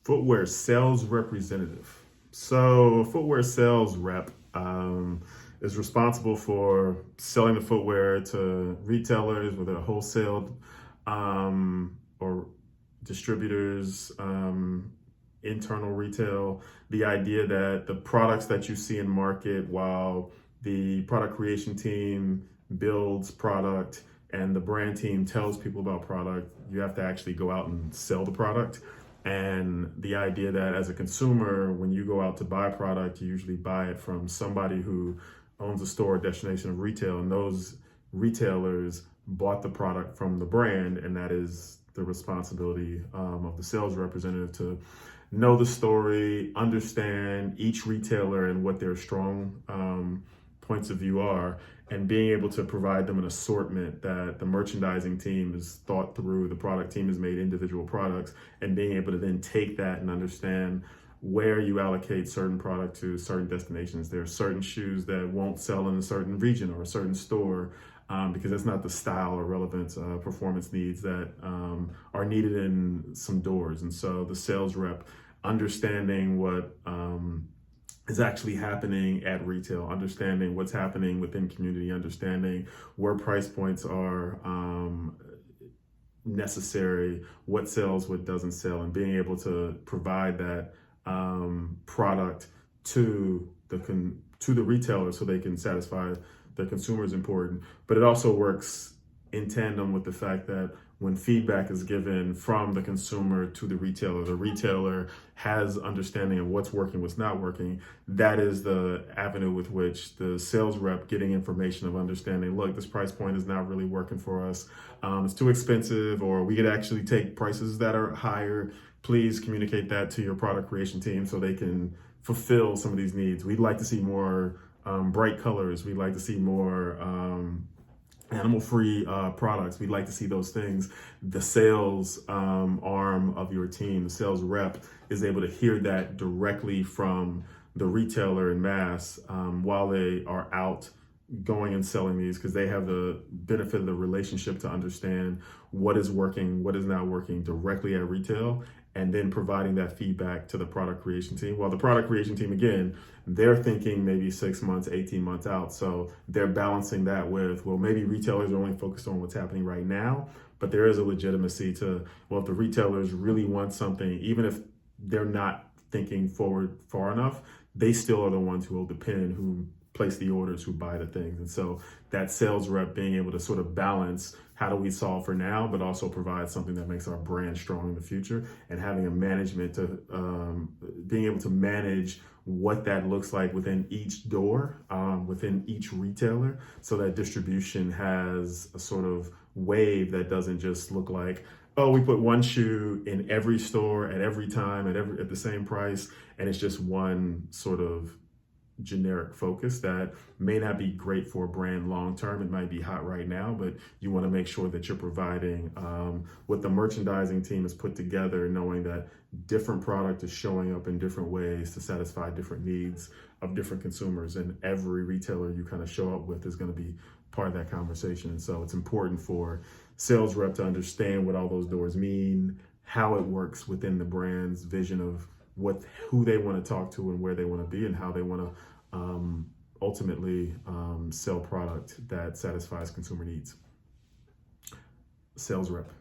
Footwear sales representative. So, a footwear sales rep is responsible for selling the footwear to retailers, whether wholesale or distributors, internal retail. The idea that the products that you see in market, while the product creation team builds product and the brand team tells people about product, you have to actually go out and sell the product. And the idea that as a consumer, when you go out to buy a product, you usually buy it from somebody who owns a store or destination of retail, and those retailers bought the product from the brand, and that is the responsibility of the sales representative to know the story, understand each retailer and what their strong points of view are, and being able to provide them an assortment that the merchandising team has thought through, the product team has made individual products, and being able to then take that and understand where you allocate certain product to certain destinations. There are certain shoes that won't sell in a certain region or a certain store because that's not the style or relevant performance needs that are needed in some doors. And so the sales rep understanding what is actually happening at retail, understanding what's happening within community, understanding where price points are necessary, what sells, what doesn't sell, and being able to provide that product to the retailer so they can satisfy the consumer is important. But it also works in tandem with the fact that when feedback is given from the consumer to the retailer has understanding of what's working, what's not working. That is the avenue with which the sales rep getting information of understanding, look, this price point is not really working for us. It's too expensive, or we could actually take prices that are higher. Please communicate that to your product creation team so they can fulfill some of these needs. We'd like to see more bright colors. We'd like to see more animal-free products. We'd like to see those things. The sales arm of your team, the sales rep, is able to hear that directly from the retailer in mass while they are out going and selling these, because they have the benefit of the relationship to understand what is working, what is not working directly at retail, and then providing that feedback to the product creation team. Well, the product creation team, again, they're thinking maybe 6 months, 18 months out. So they're balancing that with, well, maybe retailers are only focused on what's happening right now, but there is a legitimacy to, well, if the retailers really want something, even if they're not thinking forward far enough, they still are the ones who will depend, who place the orders, who buy the things. And so that sales rep being able to sort of balance, how do we solve for now, but also provide something that makes our brand strong in the future, and having a management to being able to manage what that looks like within each door, within each retailer, so that distribution has a sort of wave that doesn't just look like, oh, we put one shoe in every store at every time at the same price, and it's just one sort of generic focus that may not be great for a brand long term. It might be hot right now, but you want to make sure that you're providing what the merchandising team has put together, knowing that different product is showing up in different ways to satisfy different needs of different consumers, and every retailer you kind of show up with is going to be part of that conversation. And so it's important for sales rep to understand what all those doors mean, how it works within the brand's vision of who they want to talk to and where they want to be, and how they want to ultimately sell product that satisfies consumer needs. Sales rep.